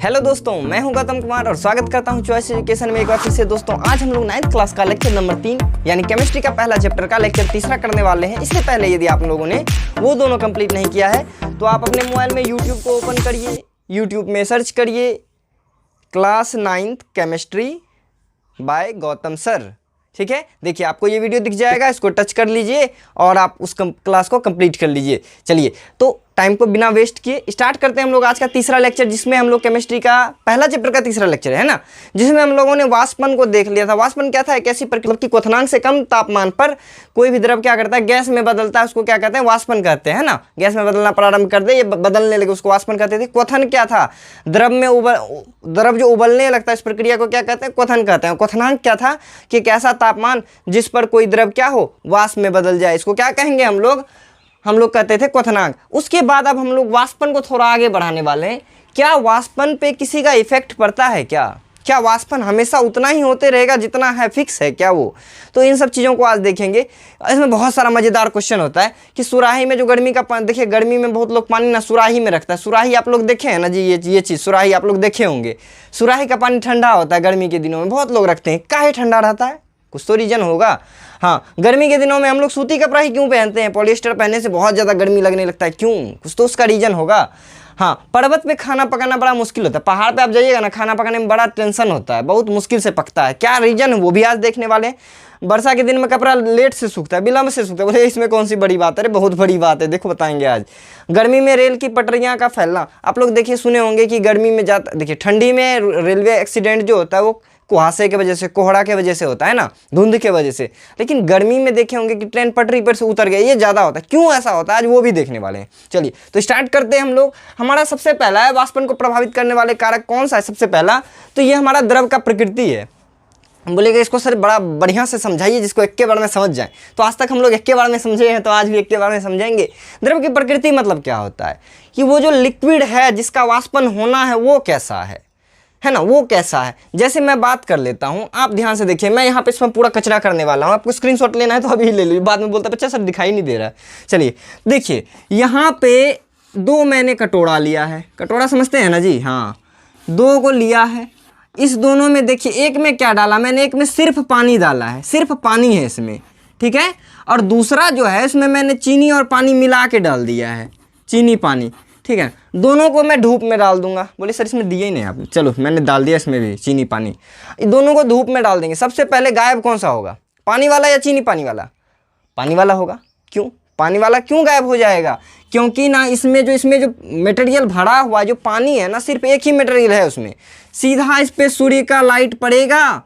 Hello दोस्तों, मैं हूं गौतम कुमार और स्वागत करता हूं चॉइस एजुकेशन में एक बार फिर से। दोस्तों आज हम लोग 9th क्लास का लेक्चर नंबर 3 यानी केमिस्ट्री का पहला चैप्टर का लेक्चर तीसरा करने वाले हैं। इससे पहले यदि आप लोगों ने वो दोनों कंप्लीट नहीं किया है तो आप अपने मोबाइल में यूट्यूब को ओपन करिए, यूट्यूब में सर्च करिए class 9th chemistry bye Gautam sir. ठीक है, देखिए आपको ये वीडियो दिख जाएगा, इसको टच कर लीजिए और आप उस क्लास को कंप्लीट कर लीजिए। चलिए तो टाइम को बिना वेस्ट किए स्टार्ट करते हैं हम लोग आज का तीसरा लेक्चर, जिसमें हम लोग केमिस्ट्री का पहला चैप्टर का तीसरा लेक्चर है ना, जिसमें हम लोगों ने वाष्पन को देख लिया था। वाष्पन क्या था? एक ऐसी प्रक्रिया कि क्वथनांक से कम तापमान पर कोई भी द्रव क्या करता है, गैस में बदलता है, उसको क्या कहते हैं? वाष्पन कहते हैं ना। गैस में बदलना प्रारंभ कर दे, ये बदलने लगे, उसको वाष्पन कहते थे। क्वथन क्या था? द्रव जो उबलने लगता है, इस प्रक्रिया को क्या कहते हैं? क्वथन कहते हैं। क्वथनांक क्या था? कि एक ऐसा तापमान जिस पर कोई द्रव क्या हो, वाष्प में बदल जाए, इसको क्या कहेंगे हम लोग कहते थे क्वथनांक। उसके बाद अब हम लोग वाष्पन को थोड़ा आगे बढ़ाने वाले हैं। क्या वाष्पन पे किसी का इफेक्ट पड़ता है? क्या वाष्पन हमेशा उतना ही होते रहेगा जितना है, फिक्स है क्या वो? तो इन सब चीज़ों को आज देखेंगे। इसमें बहुत सारा मज़ेदार क्वेश्चन होता है कि सुराही में जो गर्मी का पानी, देखिए गर्मी में बहुत लोग पानी ना सुराही में रखता है। सुराही आप लोग देखे हैं ना जी, ये चीज़ सुराही आप लोग देखे होंगे। सुराही का पानी ठंडा होता है, गर्मी के दिनों में बहुत लोग रखते हैं। काहे ठंडा रहता है? कुछ तो रीजन होगा। हाँ, गर्मी के दिनों में हम लोग सूती कपड़ा ही क्यों पहनते हैं? पॉलिएस्टर पहनने से बहुत ज़्यादा गर्मी लगने लगता है, क्यों? कुछ तो उसका रीजन होगा। हाँ, पर्वत पे खाना पकाना बड़ा मुश्किल होता है। पहाड़ पे आप जाइएगा ना, खाना पकाने में बड़ा टेंशन होता है, बहुत मुश्किल से पकता है। क्या रीजन है वो भी आज देखने वाले हैं। वर्षा के दिन में कपड़ा लेट से सूखता है, विलम्ब से सूखता है। बोले इसमें कौन सी बड़ी बात है? अरे बहुत बड़ी बात है, देखो बताएंगे आज। गर्मी में रेल की पटरियाँ का फैलना, आप लोग देखिए सुने होंगे कि गर्मी में जाता, देखिए ठंडी में रेलवे एक्सीडेंट जो होता है वो कुहासे के वजह से, कोहरा के वजह से होता है ना, धुंध के वजह से। लेकिन गर्मी में देखे होंगे कि ट्रेन पटरी पर से उतर गया, ये ज़्यादा होता है। क्यों ऐसा होता है आज वो भी देखने वाले हैं। चलिए तो स्टार्ट करते हैं हम लोग। हमारा सबसे पहला है वाष्पन को प्रभावित करने वाले कारक कौन सा है? सबसे पहला तो ये हमारा द्रव का प्रकृति है। बोलेगा इसको सर बड़ा बढ़िया से समझाइए जिसको एक के बार में समझ जाए। तो आज तक हम लोग एक के बार में समझे हैं, तो आज भी एक के बार में समझेंगे। द्रव की प्रकृति मतलब क्या होता है कि वो जो लिक्विड है जिसका वाष्पन होना है वो कैसा है ना, वो कैसा है। जैसे मैं बात कर लेता हूँ, आप ध्यान से देखिए, मैं यहाँ पे इसमें पूरा कचरा करने वाला हूँ। आपको स्क्रीनशॉट लेना है तो अभी ले लो, बाद में बोलता बच्चा सर दिखाई नहीं दे रहा है। चलिए देखिए, यहाँ पे दो मैंने कटोरा लिया है। कटोरा समझते हैं ना जी? हाँ, दो को लिया है। इस दोनों में देखिए, एक में क्या डाला मैंने? एक में सिर्फ पानी डाला है, सिर्फ पानी है इसमें, ठीक है। और दूसरा जो है इसमें मैंने चीनी और पानी मिला के डाल दिया है, चीनी पानी, ठीक है। दोनों को मैं धूप में डाल दूंगा। बोले सर इसमें दिए ही नहीं आपने। चलो मैंने डाल दिया इसमें भी चीनी पानी। दोनों को धूप में डाल देंगे। सबसे पहले गायब कौन सा होगा? पानी वाला या चीनी पानी वाला? पानी वाला होगा। क्यों पानी वाला क्यों गायब हो जाएगा? क्योंकि ना इसमें जो मटेरियल भरा हुआ जो पानी है ना, सिर्फ एक ही मटेरियल है उसमें। सीधा इस पे सूर्य का लाइट पड़ेगा,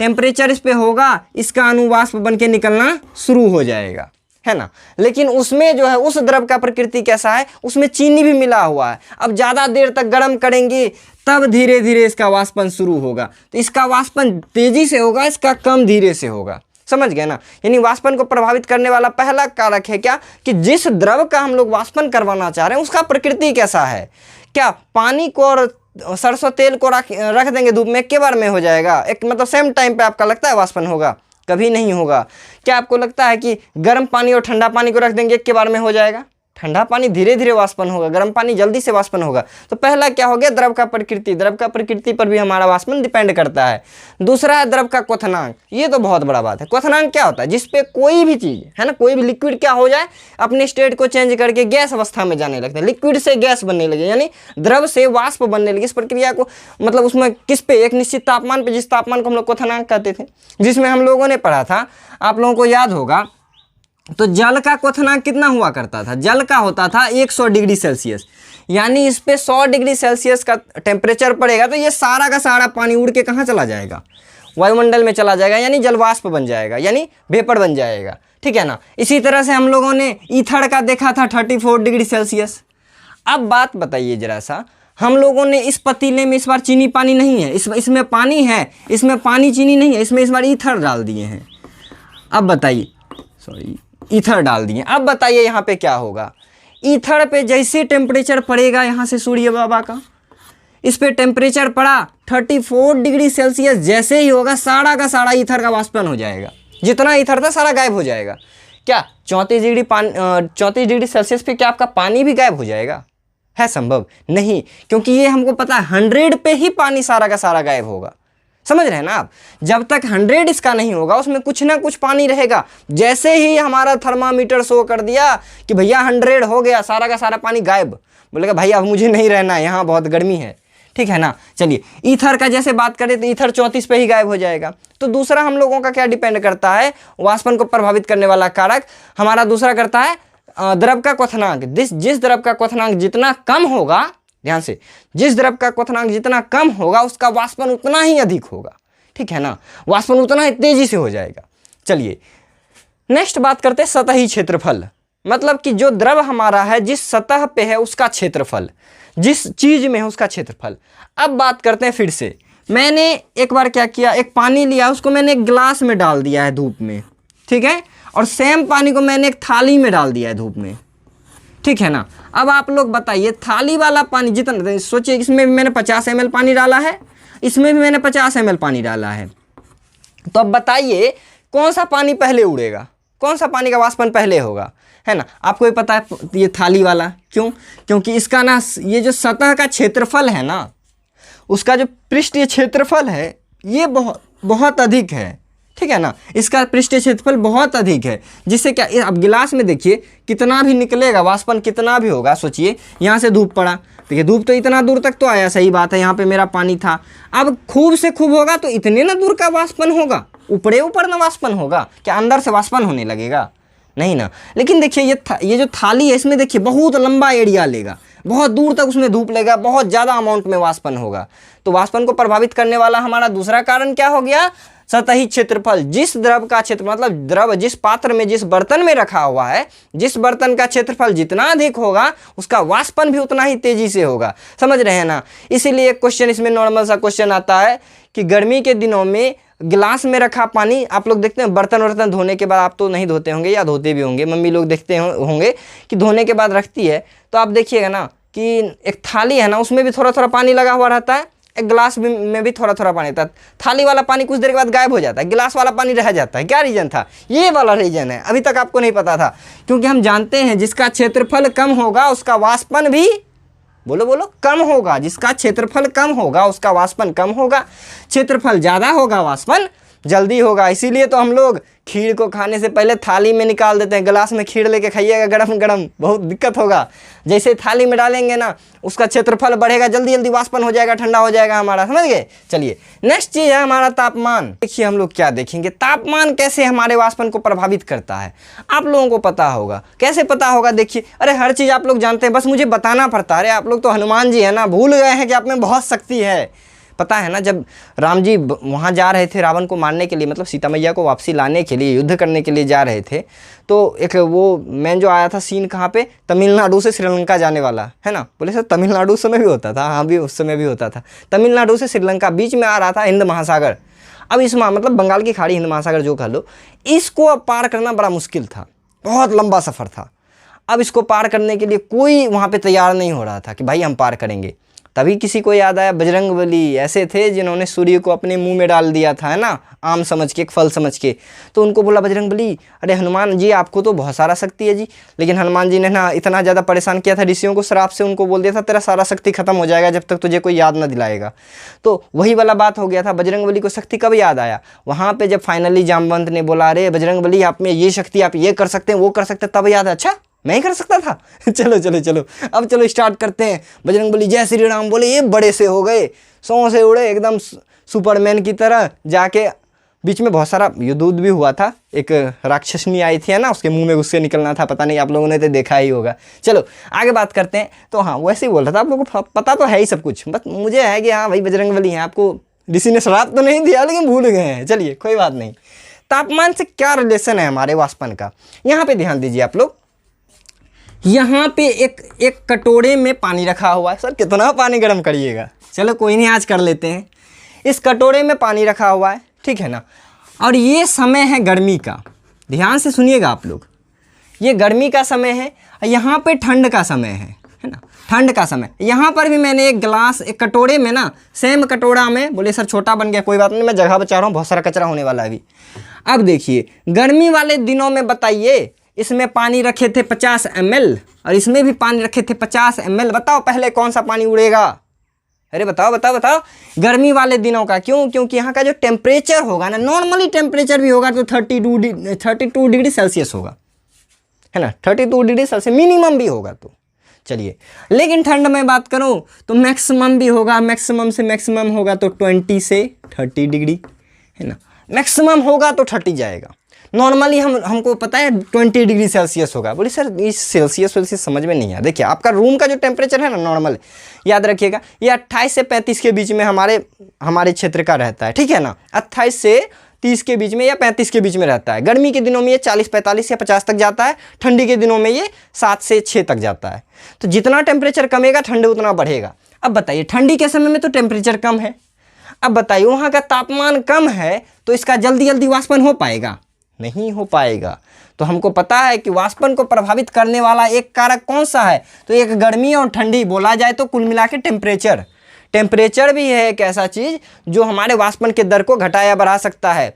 टेम्परेचर इस पे होगा, इसका अणुवाष्प बन के निकलना शुरू हो जाएगा, है ना। लेकिन उसमें जो है उस द्रव का प्रकृति कैसा है? उसमें चीनी भी मिला हुआ है। अब ज़्यादा देर तक गर्म करेंगे तब धीरे धीरे इसका वाष्पन शुरू होगा। तो इसका वाष्पन तेजी से होगा, इसका कम धीरे से होगा। समझ गए ना? यानी वाष्पन को प्रभावित करने वाला पहला कारक है क्या? कि जिस द्रव का हम लोग वाष्पन करवाना चाह रहे हैं उसका प्रकृति कैसा है। क्या पानी को और सरसों तेल को रख देंगे धूप में, एक के बार में हो जाएगा? एक मतलब सेम टाइम पे आपका लगता है वाष्पन होगा? कभी नहीं होगा। क्या आपको लगता है कि गर्म पानी और ठंडा पानी को रख देंगे एक के बार में हो जाएगा? ठंडा पानी धीरे धीरे वाष्पन होगा, गर्म पानी जल्दी से वाष्पन होगा। तो पहला क्या हो गया? द्रव का प्रकृति। द्रव का प्रकृति पर भी हमारा वाष्पन डिपेंड करता है। दूसरा है द्रव का क्वथनांक। ये तो बहुत बड़ा बात है। क्वथनांक क्या होता है? जिसपे कोई भी चीज़ है ना, कोई भी लिक्विड क्या हो जाए, अपने स्टेट को चेंज करके गैस अवस्था में जाने लगता है। लिक्विड से गैस बनने लगे, यानी द्रव से वाष्प बनने लगे। इस प्रक्रिया को मतलब उसमें किस पे? एक निश्चित तापमान पे, जिस तापमान को हम लोग क्वथनांक कहते थे, जिसमें हम लोगों ने पढ़ा था, आप लोगों को याद होगा। तो जल का क्वथनांक कितना हुआ करता था? जल का होता था 100 डिग्री सेल्सियस। यानी इस पे 100 डिग्री सेल्सियस का टेम्परेचर पड़ेगा तो ये सारा का सारा पानी उड़ के कहाँ चला जाएगा? वायुमंडल में चला जाएगा, यानी जलवाष्प बन जाएगा, यानी वेपर बन जाएगा, ठीक है ना। इसी तरह से हम लोगों ने ईथर का देखा था 34 डिग्री सेल्सियस। अब बात बताइए जरा सा, हम लोगों ने इस पतीले में इस बार चीनी पानी नहीं है, इसमें पानी है, इसमें पानी चीनी नहीं है, इसमें इस बार ईथर डाल दिए हैं। अब बताइए, ईथर डाल दिए। अब बताइए यहाँ पे क्या होगा? ईथर पे जैसे टेम्परेचर पड़ेगा यहाँ से सूर्य बाबा का, इस पे टेम्परेचर पड़ा 34 डिग्री सेल्सियस, जैसे ही होगा सारा का सारा ईथर का वाष्पन हो जाएगा। जितना ईथर था सारा गायब हो जाएगा। क्या 34 डिग्री सेल्सियस पे क्या आपका पानी भी गायब हो जाएगा? है संभव? नहीं, क्योंकि ये हमको पता है 100 पे ही पानी सारा का सारा गायब होगा। समझ रहे हैं ना आप? जब तक 100 इसका नहीं होगा उसमें कुछ ना कुछ पानी रहेगा। जैसे ही हमारा थर्मामीटर शो कर दिया कि भैया 100 हो गया, सारा का सारा पानी गायब, बोलेगा भाई अब मुझे नहीं रहना है, यहाँ बहुत गर्मी है, ठीक है ना। चलिए ईथर का जैसे बात करें तो ईथर 34 पे ही गायब हो जाएगा। तो दूसरा हम लोगों का क्या डिपेंड करता है, वाष्पन को प्रभावित करने वाला कारक हमारा दूसरा करता है द्रव का क्वथनांक। जिस द्रव का क्वथनांक जितना कम होगा, ध्यान से, जिस द्रव का क्वथनांक जितना कम होगा उसका वाष्पन उतना ही अधिक होगा, ठीक है ना, वाष्पन उतना ही तेजी से हो जाएगा। चलिए नेक्स्ट बात करते हैं सतही क्षेत्रफल, मतलब कि जो द्रव हमारा है जिस सतह पे है उसका क्षेत्रफल, जिस चीज में है उसका क्षेत्रफल। अब बात करते हैं फिर से, मैंने एक बार क्या किया, एक पानी लिया, उसको मैंने एक गिलास में डाल दिया है धूप में, ठीक है, और सेम पानी को मैंने एक थाली में डाल दिया है धूप में, ठीक है ना। अब आप लोग बताइए थाली वाला पानी जितना, सोचिए इसमें भी मैंने 50 ml पानी डाला है, इसमें भी मैंने 50 ml पानी डाला है, तो अब बताइए कौन सा पानी पहले उड़ेगा, कौन सा पानी का वाष्पन पहले होगा, है ना। आपको ये पता है ये थाली वाला, क्यों? क्योंकि इसका ना ये जो सतह का क्षेत्रफल है ना, उसका जो पृष्ठीय क्षेत्रफल है ये बहुत अधिक है, ठीक है ना, इसका पृष्ठीय क्षेत्रफल बहुत अधिक है, जिससे क्या, अब गिलास में देखिए कितना भी निकलेगा वाष्पन, कितना भी होगा। सोचिए यहाँ से धूप पड़ा, देखिए धूप तो इतना दूर तक तो आया, सही बात है, यहाँ पे मेरा पानी था, अब खूब से खूब होगा तो इतने ना दूर का वाष्पन होगा, ऊपर ना वाष्पन होगा, क्या अंदर से वाष्पन होने लगेगा? नहीं ना। लेकिन देखिए ये जो थाली है इसमें देखिए बहुत लंबा एरिया लेगा, बहुत दूर तक उसमें धूप लेगा, बहुत ज़्यादा अमाउंट में वाष्पन होगा। तो वाष्पन को प्रभावित करने वाला हमारा दूसरा कारण क्या हो गया, सतही क्षेत्रफल। जिस द्रव का क्षेत्र, मतलब द्रव जिस पात्र में, जिस बर्तन में रखा हुआ है, जिस बर्तन का क्षेत्रफल जितना अधिक होगा उसका वाष्पन भी उतना ही तेजी से होगा। समझ रहे हैं ना। इसीलिए एक क्वेश्चन इसमें नॉर्मल सा क्वेश्चन आता है कि गर्मी के दिनों में गिलास में रखा पानी, आप लोग देखते हैं बर्तन वर्तन धोने के बाद, आप तो नहीं धोते होंगे या धोते भी होंगे, मम्मी लोग देखते होंगे कि धोने के बाद रखती है, तो आप देखिएगा ना कि एक थाली है ना उसमें भी थोड़ा थोड़ा पानी लगा हुआ रहता है, एक गिलास में भी थोड़ा थोड़ा पानी था। थाली वाला पानी कुछ देर के बाद गायब हो जाता है, गिलास वाला पानी रह जाता है। क्या रीजन था? ये वाला रीजन है, अभी तक आपको नहीं पता था, क्योंकि हम जानते हैं जिसका क्षेत्रफल कम होगा उसका वाष्पन भी, बोलो बोलो, कम होगा। जिसका क्षेत्रफल कम होगा उसका वाष्पन कम होगा, क्षेत्रफल ज़्यादा होगा वाष्पन जल्दी होगा। इसीलिए तो हम लोग खीर को खाने से पहले थाली में निकाल देते हैं, गिलास में खीर लेके खाइएगा गरम गरम, बहुत दिक्कत होगा। जैसे थाली में डालेंगे ना उसका क्षेत्रफल बढ़ेगा, जल्दी जल्दी वाष्पन हो जाएगा, ठंडा हो जाएगा हमारा, समझ गए। चलिए नेक्स्ट चीज़ है हमारा तापमान। देखिए हम लोग क्या देखेंगे, तापमान कैसे हमारे वाष्पन को प्रभावित करता है। आप लोगों को पता होगा, कैसे पता होगा? देखिए, अरे हर चीज़ आप लोग जानते हैं, बस मुझे बताना पड़ता है। अरे आप लोग तो हनुमान जी है ना, भूल गए हैं कि आप में बहुत शक्ति है। पता है ना, जब राम जी वहाँ जा रहे थे रावण को मारने के लिए, मतलब सीता मैया को वापसी लाने के लिए, युद्ध करने के लिए जा रहे थे, तो एक वो मैन जो आया था सीन कहाँ पे, तमिलनाडु से श्रीलंका जाने वाला, है ना। बोले सर तमिलनाडु उस समय भी होता था? हाँ भी उस समय भी होता था। तमिलनाडु से श्रीलंका बीच में आ रहा था हिंद महासागर। अब इस मतलब बंगाल की खाड़ी, हिंद महासागर जो कह लो, इसको अब पार करना बड़ा मुश्किल था, बहुत लंबा सफ़र था। अब इसको पार करने के लिए कोई वहाँ पे तैयार नहीं हो रहा था कि भाई हम पार करेंगे। तभी किसी को याद आया बजरंगबली ऐसे थे जिन्होंने सूर्य को अपने मुंह में डाल दिया था, है ना, आम समझ के, एक फल समझ के। तो उनको बोला बजरंगबली, अरे हनुमान जी आपको तो बहुत सारा शक्ति है जी। लेकिन हनुमान जी ने ना इतना ज़्यादा परेशान किया था ऋषियों को, श्राप से उनको बोल दिया था तेरा सारा शक्ति खत्म हो जाएगा जब तक तुझे कोई याद ना दिलाएगा। तो वही वाला बात हो गया था। बजरंगबली को शक्ति कब याद आया? वहाँ पर जब फाइनली जामवंत ने बोला अरे बजरंगबली आप में ये शक्ति, आप ये कर सकते हैं, वो कर सकते हैं, तब याद है, अच्छा मैं ही कर सकता था। चलो चलो चलो अब चलो स्टार्ट करते हैं। बजरंगबली जय श्री राम बोले, ये बड़े से हो गए, 100 से उड़े एकदम सुपरमैन की तरह। जाके बीच में बहुत सारा युद्ध भी हुआ था, एक राक्षसनी आई थी, है ना, उसके मुंह में गुस्से निकलना था, पता नहीं आप लोगों ने तो देखा ही होगा। चलो आगे बात करते हैं। तो हाँ वैसे ही बोल रहा था, आप लोगों को पता तो है ही सब कुछ, बस मुझे है कि हाँ भाई बजरंगबली हैं, आपको ऋषि ने श्राप तो नहीं दिया लेकिन भूल गए हैं। चलिए कोई बात नहीं। तापमान से क्या रिलेशन है हमारे वाष्पन का, यहाँ पे ध्यान दीजिए आप लोग। यहाँ पे एक कटोरे में पानी रखा हुआ है। सर कितना पानी गर्म करिएगा, चलो कोई नहीं आज कर लेते हैं। इस कटोरे में पानी रखा हुआ है, ठीक है ना, और ये समय है गर्मी का। ध्यान से सुनिएगा आप लोग, ये गर्मी का समय है, यहाँ पे ठंड का समय है ना, ठंड का समय। यहाँ पर भी मैंने एक गिलास, एक कटोरे में ना, सेम कटोरा में, बोले सर छोटा बन गया, कोई बात नहीं, मैं जगह बचा रहा हूँ, बहुत सारा कचरा होने वाला है अभी। अब देखिए गर्मी वाले दिनों में बताइए इसमें पानी रखे थे 50 ml और इसमें भी पानी रखे थे 50 ml। बताओ पहले कौन सा पानी उड़ेगा? अरे बताओ बताओ बताओ। गर्मी वाले दिनों का। क्यों? क्योंकि यहाँ का जो टेम्परेचर होगा ना, नॉर्मली टेम्परेचर भी होगा तो 32 डिग्री सेल्सियस होगा, है ना, 32 डिग्री सेल्सियस मिनिमम भी होगा। तो चलिए, लेकिन ठंड में बात करूं तो मैक्सिमम भी होगा, मैक्सिमम से मैक्सिमम होगा तो 20 से 30 डिग्री, है ना, मैक्सिमम होगा तो 30 जाएगा। नॉर्मली हमको पता है 20 डिग्री सेल्सियस होगा। बोले सर इस सेल्सियस समझ में नहीं आया। देखिए आपका रूम का जो टेम्परेचर है ना नॉर्मल, याद रखिएगा ये 28 से 35 के बीच में हमारे क्षेत्र का रहता है, ठीक है ना, 28 से 30 के बीच में या 35 के बीच में रहता है। गर्मी के दिनों में ये 40, 45 या 50 तक जाता है, ठंडी के दिनों में ये 7 से 6 तक जाता है। तो जितना टेम्परेचर कमेगा ठंड उतना बढ़ेगा। अब बताइए ठंडी के समय में तो टेम्परेचर कम है, अब बताइए वहाँ का तापमान कम है तो इसका जल्दी जल्दी वाष्पन हो पाएगा? नहीं हो पाएगा। तो हमको पता है कि वाष्पन को प्रभावित करने वाला एक कारक कौन सा है, तो एक गर्मी और ठंडी। बोला जाए तो कुल मिला के टेम्परेचर भी है एक ऐसा चीज़ जो हमारे वाष्पन के दर को घटा या बढ़ा सकता है।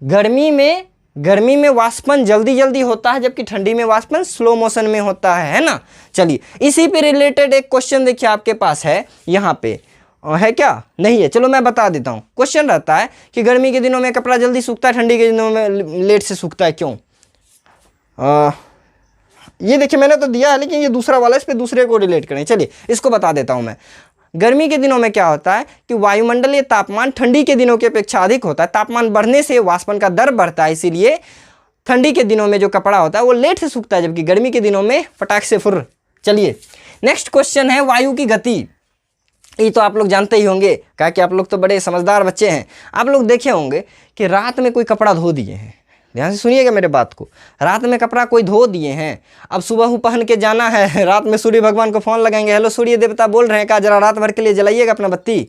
गर्मी में वाष्पन जल्दी होता है, जबकि ठंडी में वाष्पन स्लो मोशन में होता है ना। चलिए इसी पे रिलेटेड एक क्वेश्चन देखिए आपके पास है, यहाँ पे है क्या? नहीं है, चलो मैं बता देता हूँ। क्वेश्चन रहता है कि गर्मी के दिनों में कपड़ा जल्दी सूखता है, ठंडी के दिनों में लेट से सूखता है, क्यों? ये देखिए मैंने तो दिया है, लेकिन ये दूसरा वाला, इस पे दूसरे को रिलेट करें। चलिए इसको बता देता हूँ मैं। गर्मी के दिनों में क्या होता है कि वायुमंडलीय तापमान ठंडी के दिनों की अपेक्षा अधिक होता है। तापमान बढ़ने से वाष्पन का दर बढ़ता है, इसीलिए ठंडी के दिनों में जो कपड़ा होता है वो लेट से सूखता है, जबकि गर्मी के दिनों में फटाक से फुर्र। चलिए नेक्स्ट क्वेश्चन है वायु की गति। ये तो आप लोग जानते ही होंगे, क्या कि आप लोग तो बड़े समझदार बच्चे हैं। आप लोग देखे होंगे कि रात में कोई कपड़ा धो दिए हैं, ध्यान से सुनिएगा मेरे बात को। रात में कपड़ा कोई धो दिए हैं, अब सुबह पहन के जाना है, रात में सूर्य भगवान को फ़ोन लगाएंगे, हेलो सूर्य देवता बोल रहे हैं क्या, जरा रात भर के लिए जलाइएगा अपना बत्ती,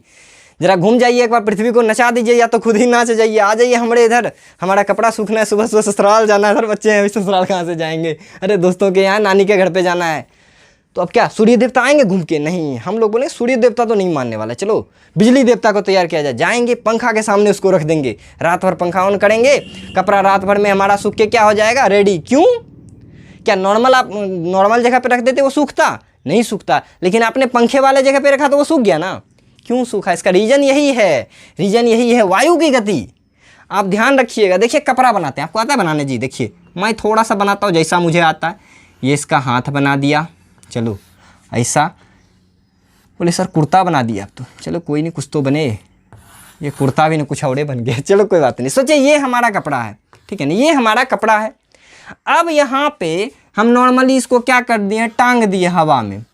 जरा घूम जाइए एक बार पृथ्वी को नचा दीजिए, या तो खुद ही नाच जाइए, आ जाइए हमारे इधर, हमारा कपड़ा सूखना है, सुबह सुबह ससुराल जाना है। सर बच्चे हैं, ससुराल कहाँ से जाएंगे? अरे दोस्तों के यहाँ नानी के घर पे जाना है। तो अब क्या सूर्य देवता आएंगे घूम के? नहीं, हम लोग बोले सूर्य देवता तो नहीं मानने वाला, चलो बिजली देवता को तैयार किया जाए। जाएंगे पंखा के सामने उसको रख देंगे, रात भर पंखा ऑन करेंगे, कपड़ा रात भर में हमारा सूख के क्या हो जाएगा, रेडी। क्यों? क्या आप नॉर्मल जगह पे रख देते वो सूखता? नहीं सूखता, लेकिन आपने पंखे वाले जगह पे रखा तो वो सूख गया ना। क्यों सूखा? इसका रीजन यही है वायु की गति। आप ध्यान रखिएगा। देखिए कपड़ा बनाते हैं, आपको आता है बनाने? जी देखिए मैं थोड़ा सा बनाता हूँ जैसा मुझे आता है। ये इसका हाथ बना दिया, चलो ऐसा। बोले सर कुर्ता बना दिया, अब तो चलो कोई नहीं, कुछ तो बने। ये कुर्ता भी नहीं, कुछ औड़े बन गया, चलो कोई बात नहीं। सोचिए ये हमारा कपड़ा है, ठीक है ना, ये हमारा कपड़ा है। अब यहाँ पे हम नॉर्मली इसको क्या कर दिए, टांग दिए हवा में,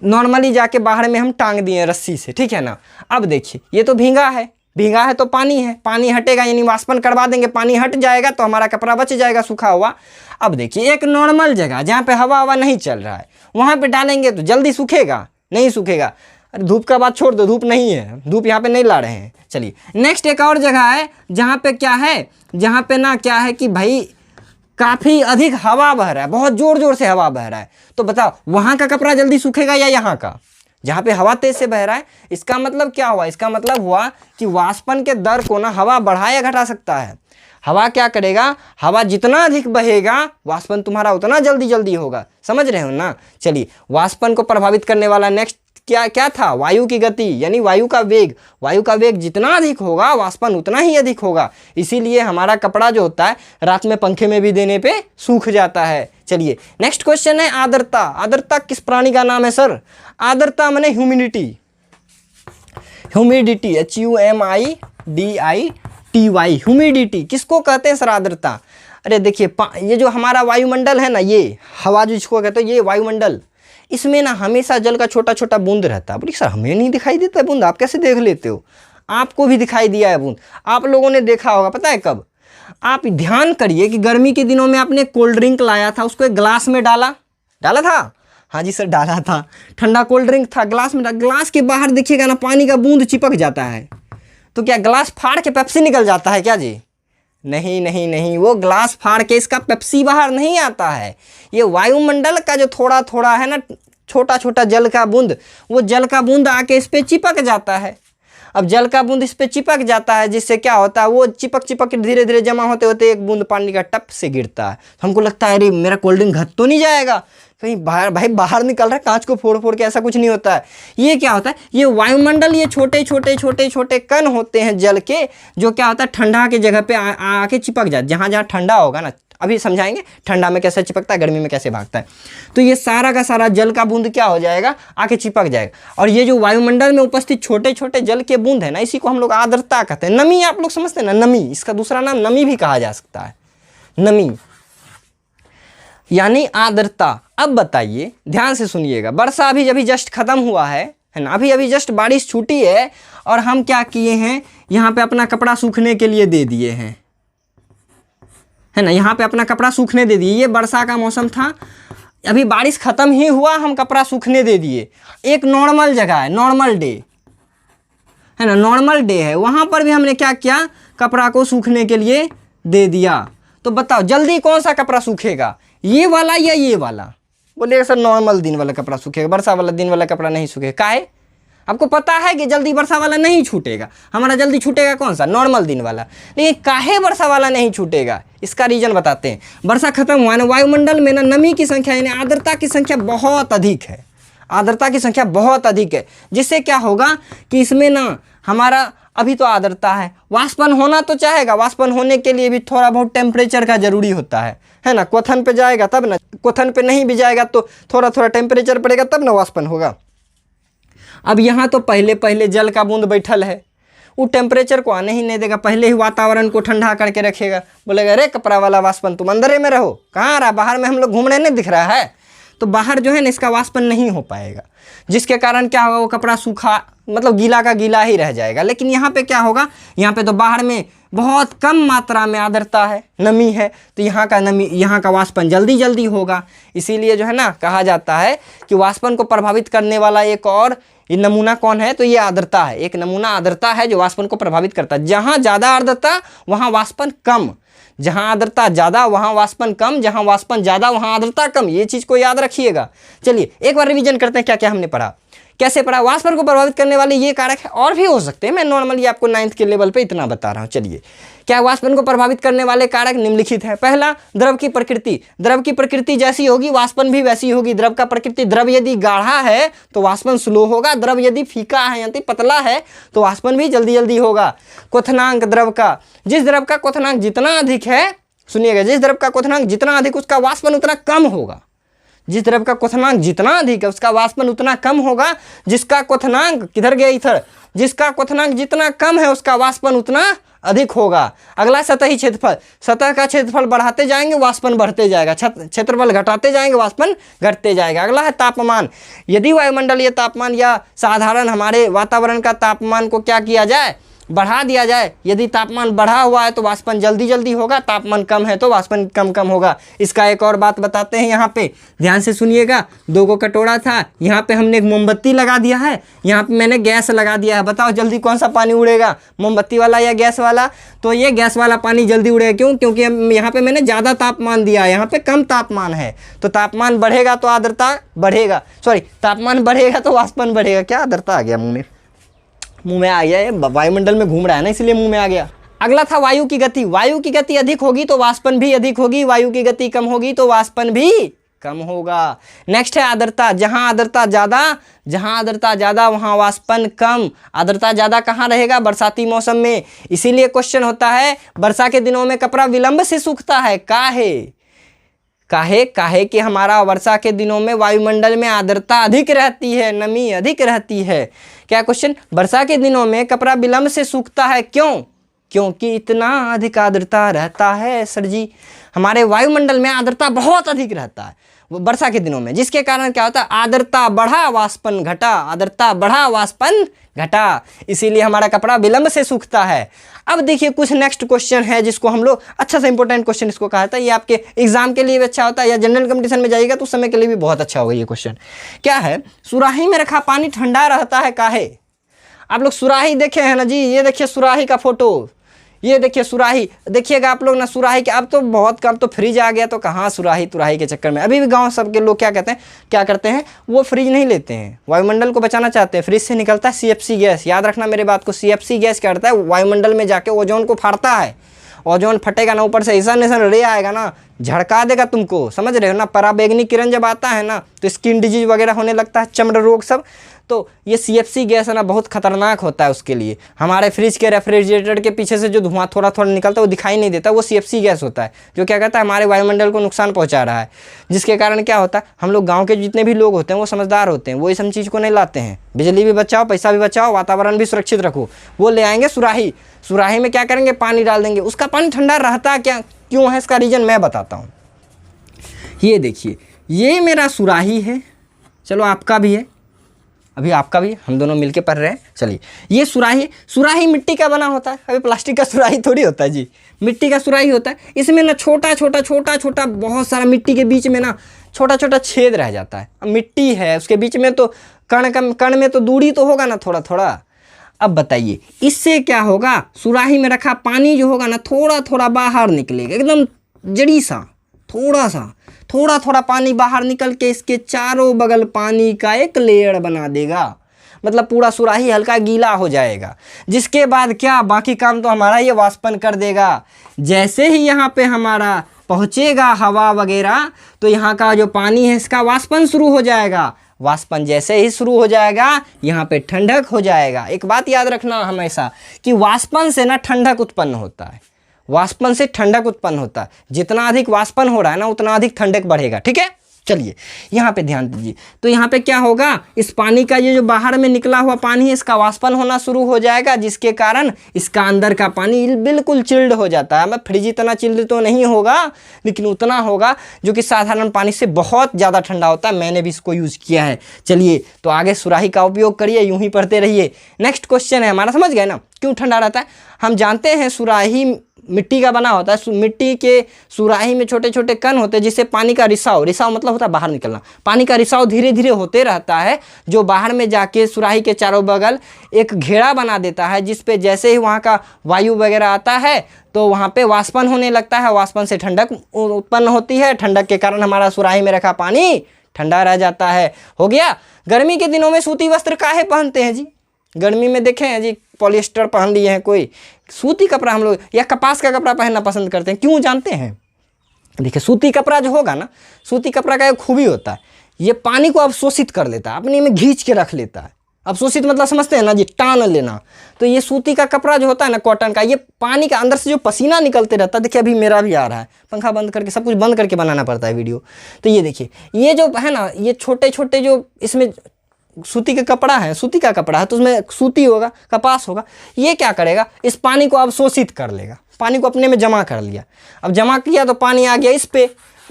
नॉर्मली जाके बाहर में हम टांग दिए रस्सी से, ठीक है ना। अब देखिए ये तो भींगा है तो पानी है, पानी हटेगा यानी वाष्पन करवा देंगे, पानी हट जाएगा तो हमारा कपड़ा बच जाएगा सूखा हुआ। अब देखिए एक नॉर्मल जगह जहाँ पे हवा नहीं चल रहा है वहाँ पे डालेंगे तो जल्दी सूखेगा? नहीं सूखेगा। अरे धूप का बात छोड़ दो, धूप नहीं है, धूप यहाँ पे नहीं ला रहे हैं। चलिए नेक्स्ट एक और जगह है जहाँ पे क्या है, जहाँ पे ना क्या है कि भाई काफ़ी अधिक हवा बह रहा है, बहुत ज़ोर से हवा बह रहा है। तो बताओ वहाँ का कपड़ा जल्दी सूखेगा या यहाँ का, जहाँ पे हवा तेज से बह रहा है? इसका मतलब क्या हुआ? इसका मतलब हुआ कि वाष्पन के दर को ना हवा बढ़ा या घटा सकता है। हवा क्या करेगा, हवा जितना अधिक बहेगा वाष्पन तुम्हारा उतना जल्दी होगा, समझ रहे हो ना। चलिए वाष्पन को प्रभावित करने वाला नेक्स्ट क्या था, वायु की गति यानी वायु का वेग जितना अधिक होगा वाष्पन उतना ही अधिक होगा। इसीलिए हमारा कपड़ा जो होता है रात में पंखे में भी देने पे सूख जाता है। चलिए नेक्स्ट क्वेश्चन है आर्द्रता। आर्द्रता किस प्राणी का नाम है सर? आर्द्रता माने ह्यूमिडिटी, HUMIDITY, ह्यूमिडिटी किसको कहते हैं सर? आर्द्रता। अरे देखिए ये जो हमारा वायुमंडल है ना, ये हवा जिसको कहते हैं, ये वायुमंडल, इसमें ना हमेशा जल का छोटा छोटा बूंद रहता है। बोलिए सर हमें नहीं दिखाई देता है बूंद, आप कैसे देख लेते हो? आपको भी दिखाई दिया है बूंद, आप लोगों ने देखा होगा, पता है कब? आप ध्यान करिए कि गर्मी के दिनों में आपने कोल्ड ड्रिंक लाया था, उसको एक ग्लास में डाला था। हाँ जी सर डाला था, ठंडा कोल्ड ड्रिंक था, ग्लास में ग्लास के बाहर देखिएगा ना पानी का बूंद चिपक जाता है, तो क्या ग्लास फाड़ के पेप्सी निकल जाता है क्या जी? नहीं, वो ग्लास फाड़ के इसका पेप्सी बाहर नहीं आता है। ये वायुमंडल का जो थोड़ा थोड़ा है ना छोटा छोटा जल का बूंद, वो जल का बूंद आके इस पे चिपक जाता है। अब जल का बूंद इस पे चिपक जाता है, जिससे क्या होता है वो चिपक चिपक धीरे धीरे जमा होते होते एक बूंद पानी का टप से गिरता है। हमको लगता है अरे मेरा कोल्ड ड्रिंक घट तो नहीं जाएगा, कहीं बाहर भाई बाहर निकल रहा है कांच को फोड़ फोड़ के, ऐसा कुछ नहीं होता है। ये क्या होता है, ये वायुमंडल, ये छोटे छोटे छोटे छोटे कण होते हैं जल के, जो क्या होता है ठंडा की जगह पे आके चिपक जाते, जहाँ जहाँ ठंडा होगा ना, अभी समझाएंगे ठंडा में कैसे चिपकता है, गर्मी में कैसे भागता है। तो ये सारा का सारा जल का बूंद क्या हो जाएगा, आके चिपक जाएगा। और ये जो वायुमंडल में उपस्थित छोटे छोटे जल के बूंद है ना, इसी को हम लोग आर्द्रता कहते हैं। नमी आप लोग समझते हैं ना, नमी, इसका दूसरा नाम नमी भी कहा जा सकता है, नमी यानी आर्द्रता। अब बताइए, ध्यान से सुनिएगा, वर्षा अभी जस्ट खत्म हुआ है ना, अभी जस्ट बारिश छूटी है, और हम क्या किए हैं, यहाँ पे अपना कपड़ा सूखने के लिए दे दिए हैं, है ना, यहाँ पे अपना कपड़ा सूखने दे दिए। ये वर्षा का मौसम था, अभी बारिश खत्म ही हुआ, हम कपड़ा सूखने दे दिए। एक नॉर्मल जगह है, नॉर्मल डे है ना, नॉर्मल डे है, वहाँ पर भी हमने क्या किया, कपड़ा को सूखने के लिए दे दिया। तो बताओ जल्दी कौन सा कपड़ा सूखेगा, ये वाला या ये वाला? बोलिएगा सर नॉर्मल दिन वाला कपड़ा सूखेगा, वर्षा वाला दिन वाला कपड़ा नहीं सूखेगा। काहे? आपको पता है कि जल्दी वर्षा वाला नहीं छूटेगा, हमारा जल्दी छूटेगा कौन सा, नॉर्मल दिन वाला। लेकिन काहे वर्षा वाला नहीं छूटेगा, इसका रीजन बताते हैं। वर्षा खत्म हुआ ना, वायुमंडल में ना नमी की संख्या यानी आर्द्रता की संख्या बहुत अधिक है, आर्द्रता की संख्या बहुत अधिक है, जिससे क्या होगा कि इसमें ना हमारा अभी तो आर्द्रता है, वाष्पन होना तो चाहेगा, वाष्पन होने के लिए भी थोड़ा बहुत टेम्परेचर का जरूरी होता है ना, क्वथन पे जाएगा तब ना, क्वथन पे नहीं भी जाएगा तो थोड़ा थोड़ा टेम्परेचर पड़ेगा तब ना वाष्पन होगा। अब यहाँ तो पहले पहले जल का बूंद बैठल है, वो टेम्परेचर को आने ही नहीं देगा, पहले ही वातावरण को ठंडा करके रखेगा, बोलेगा अरे कपड़ा वाला वाष्पन तुम अंदर में रहो, कहाँ आ रहा, बाहर में हम लोग घूमने नहीं दिख रहा है, तो बाहर जो है ना इसका वाष्पन नहीं हो पाएगा, जिसके कारण क्या होगा, वो कपड़ा सूखा मतलब गीला का गीला ही रह जाएगा। लेकिन यहाँ पे क्या होगा, यहाँ पे तो बाहर में बहुत कम मात्रा में आर्द्रता है, नमी है, तो यहाँ का वाष्पन जल्दी जल्दी होगा। इसीलिए जो है ना कहा जाता है कि वाष्पन को प्रभावित करने वाला एक और ये नमूना कौन है, तो ये आर्द्रता है, एक नमूना आर्द्रता है जो वाष्पन को प्रभावित करता है। जहाँ ज़्यादा आर्द्रता वहाँ वाष्पन कम, जहाँ आर्द्रता ज़्यादा वहाँ वाष्पन कम, जहाँ वाष्पन ज़्यादा वहाँ आर्द्रता कम, ये चीज़ को याद रखिएगा। चलिए एक बार रिवीजन करते हैं क्या क्या हमने पढ़ा, कैसे पढ़ा। वाष्पन को प्रभावित करने वाले ये कारक है, और भी हो सकते हैं, मैं नॉर्मली आपको 9th के लेवल पे इतना बता रहा हूँ। चलिए क्या वाष्पन को प्रभावित करने वाले कारक निम्नलिखित है। पहला, द्रव की प्रकृति, द्रव की प्रकृति जैसी होगी वाष्पन भी वैसी होगी। द्रव का प्रकृति, द्रव यदि गाढ़ा है तो वाष्पन स्लो होगा, द्रव यदि फीका है यानी पतला है तो वाष्पन भी जल्दी जल्दी होगा। क्वथनांक द्रव का, जिस द्रव का क्वथनांक जितना अधिक है, सुनिएगा, जिस द्रव का क्वथनांक जितना अधिक उसका वाष्पन उतना कम होगा, जिस द्रव का क्वथनांक जितना अधिक है उसका वाष्पन उतना कम होगा। जिसका क्वथनांक किधर गया इधर, जिसका क्वथनांक जितना कम है उसका वाष्पन उतना अधिक होगा। अगला सतही क्षेत्रफल, सतह का क्षेत्रफल बढ़ाते जाएंगे वाष्पन बढ़ते जाएगा, क्षेत्रफल घटाते जाएंगे वाष्पन घटते जाएगा। अगला है तापमान, यदि वायुमंडलीय तापमान या साधारण हमारे वातावरण का तापमान को क्या किया जाए, बढ़ा दिया जाए। यदि तापमान बढ़ा हुआ है तो वाष्पन जल्दी जल्दी होगा, तापमान कम है तो वाष्पन कम कम होगा। इसका एक और बात बताते हैं, यहाँ पे ध्यान से सुनिएगा। 2 को कटोरा था, यहाँ पे हमने एक मोमबत्ती लगा दिया है, यहाँ पे मैंने गैस लगा दिया है। बताओ जल्दी कौन सा पानी उड़ेगा, मोमबत्ती वाला या गैस वाला? तो ये गैस वाला पानी जल्दी उड़ेगा। क्यों? क्योंकि यहाँ पे मैंने ज़्यादा तापमान दिया है, यहाँ पे कम तापमान है, तो तापमान बढ़ेगा तो आर्द्रता बढ़ेगा, सॉरी तापमान बढ़ेगा तो वाष्पन बढ़ेगा। क्या आर्द्रता आ गया मुंह में आ गया, ये वायुमंडल में घूम रहा है ना इसलिए मुंह में आ गया। अगला था वायु की गति, वायु की गति अधिक होगी तो वाष्पन भी अधिक होगी, वायु की गति कम होगी तो वाष्पन भी कम होगा। नेक्स्ट है आर्द्रता, जहां आर्द्रता ज़्यादा वहां वाष्पन कम। आर्द्रता ज़्यादा कहाँ रहेगा? बरसाती मौसम में। इसीलिए क्वेश्चन होता है वर्षा के दिनों में कपड़ा विलंब से सूखता है, काहे कि हमारा वर्षा के दिनों में वायुमंडल में आर्द्रता अधिक रहती है, नमी अधिक रहती है। क्या क्वेश्चन? वर्षा के दिनों में कपड़ा विलंब से सूखता है, क्यों? क्योंकि इतना अधिक आर्द्रता रहता है सर जी, हमारे वायुमंडल में आर्द्रता बहुत अधिक रहता है वर्षा के दिनों में, जिसके कारण क्या होता है, आर्द्रता बढ़ा वाष्पन घटा, आर्द्रता बढ़ा वाष्पन घटा, इसीलिए हमारा कपड़ा विलंब से सूखता है। अब देखिए कुछ नेक्स्ट क्वेश्चन है जिसको हम लोग अच्छा सा इंपॉर्टेंट क्वेश्चन इसको कहा था, ये आपके एग्जाम के लिए भी अच्छा होता है या जनरल कंपटीशन में जाइएगा तो उस समय के लिए भी बहुत अच्छा होगा ये क्वेश्चन। क्या है? सुराही में रखा पानी ठंडा रहता है काहे? आप लोग सुराही देखे हैं ना जी, ये देखिए सुराही का फोटो, ये देखिए सुराही, देखिएगा आप लोग ना सुराही के, अब तो बहुत कम, तो फ्रिज आ गया तो कहाँ सुराही तुराही के चक्कर में। अभी भी गांव सब के लोग क्या कहते हैं, क्या करते हैं, वो फ्रिज नहीं लेते हैं, वायुमंडल को बचाना चाहते हैं। फ्रिज से निकलता है CFC गैस, याद रखना मेरे बात को, CFC गैस क्या करता है, वायुमंडल में जाके ओजोन को फाड़ता है। ओजोन फटेगा ना, ऊपर से ऐसा रे आएगा ना, झड़का देगा तुमको, समझ रहे हो ना। पराबैंगनी किरण जब आता है ना तो स्किन डिजीज वगैरह होने लगता है, चमड़ा रोग सब। तो ये CFC गैस है ना बहुत खतरनाक होता है उसके लिए। हमारे फ्रिज के रेफ्रिजरेटर के पीछे से जो धुआं थोड़ा थोड़ा निकलता है वो दिखाई नहीं देता, वो CFC गैस होता है, जो क्या कहता है हमारे वायुमंडल को नुकसान पहुंचा रहा है। जिसके कारण क्या होता है, हम लोग गाँव के जितने भी लोग होते हैं वो समझदार होते हैं, वो इस सब चीज़ को नहीं लाते हैं। बिजली भी बचाओ, पैसा भी बचाओ, वातावरण भी सुरक्षित रखो। वो ले आएंगे सुराही, सुराही में क्या करेंगे, पानी डाल देंगे। उसका पानी ठंडा रहता क्या, क्यों है, इसका रीज़न मैं बताता हूँ। ये देखिए, ये मेरा सुराही है, चलो आपका भी है, अभी आपका भी, हम दोनों मिलके पढ़ रहे हैं। चलिए, ये सुराही, सुराही मिट्टी का बना होता है, अभी प्लास्टिक का सुराही थोड़ी होता है जी, मिट्टी का सुराही होता है। इसमें ना छोटा छोटा बहुत सारा मिट्टी के बीच में ना छोटा छोटा छेद रह जाता है। अब मिट्टी है उसके बीच में तो कण में तो दूरी तो होगा ना थोड़ा थोड़ा। अब बताइए इससे क्या होगा, सुराही में रखा पानी जो होगा ना थोड़ा थोड़ा बाहर निकलेगा, एकदम जड़ी सा, थोड़ा थोड़ा पानी बाहर निकल के इसके चारों बगल पानी का एक लेयर बना देगा। मतलब पूरा सुराही हल्का गीला हो जाएगा, जिसके बाद क्या, बाकी काम तो हमारा ये वाष्पन कर देगा। जैसे ही यहाँ पे हमारा पहुँचेगा हवा वगैरह, तो यहाँ का जो पानी है इसका वाष्पन शुरू हो जाएगा। वाष्पन जैसे ही शुरू हो जाएगा यहाँ पे ठंडक हो जाएगा। एक बात याद रखना हमेशा कि वाष्पन से ना ठंडक उत्पन्न होता है, वाष्पन से ठंडक उत्पन्न होता है। जितना अधिक वाष्पन हो रहा है ना उतना अधिक ठंडक बढ़ेगा, ठीक है। चलिए यहाँ पे ध्यान दीजिए, तो यहाँ पे क्या होगा, इस पानी का ये जो बाहर में निकला हुआ पानी है इसका वाष्पन होना शुरू हो जाएगा, जिसके कारण इसका अंदर का पानी बिल्कुल चिल्ड हो जाता है। मैं फ्रिज इतना चिल्ड तो नहीं होगा, लेकिन उतना होगा जो कि साधारण पानी से बहुत ज़्यादा ठंडा होता है। मैंने भी इसको यूज़ किया है। चलिए, तो आगे सुराही का उपयोग करिए, यूँ ही पढ़ते रहिए। नेक्स्ट क्वेश्चन है हमारा, समझ गए ना क्यों ठंडा रहता है। हम जानते हैं सुराही मिट्टी का बना होता है, मिट्टी के सुराही में छोटे छोटे कण होते हैं, जिससे पानी का रिसाव मतलब होता है बाहर निकलना, पानी का रिसाव धीरे धीरे होते रहता है, जो बाहर में जाके सुराही के चारों बगल एक घेरा बना देता है, जिस पे जैसे ही वहाँ का वायु वगैरह आता है तो वहाँ पे वाष्पन होने लगता है। वाष्पन से ठंडक उत्पन्न होती है, ठंडक के कारण हमारा सुराही में रखा पानी ठंडा रह जाता है। हो गया। गर्मी के दिनों में सूती वस्त्र काहे पहनते हैं जी, गर्मी में देखे हैं जी पॉलिएस्टर पहन लिए हैं, कोई सूती कपड़ा हम लोग या कपास का कपड़ा पहनना पसंद करते हैं, क्यों जानते हैं। देखिए सूती कपड़ा जो होगा ना, सूती कपड़ा का एक खूबी होता है, ये पानी को अवशोषित कर लेता है, अपने में खींच के रख लेता है। अवशोषित मतलब समझते हैं ना जी, टान लेना। तो ये सूती का कपड़ा जो होता है ना, कॉटन का, ये पानी का अंदर से जो पसीना निकलते रहता है, देखिए अभी मेरा भी आ रहा है, पंखा बंद करके सब कुछ बंद करके बनाना पड़ता है वीडियो। तो ये देखिए, ये जो है ना, ये छोटे छोटे जो इसमें सूती का कपड़ा है, सूती का कपड़ा है तो उसमें सूती होगा, कपास होगा, ये क्या करेगा, इस पानी को अवशोषित कर लेगा, पानी को अपने में जमा कर लिया। अब जमा किया तो पानी आ गया इस पे,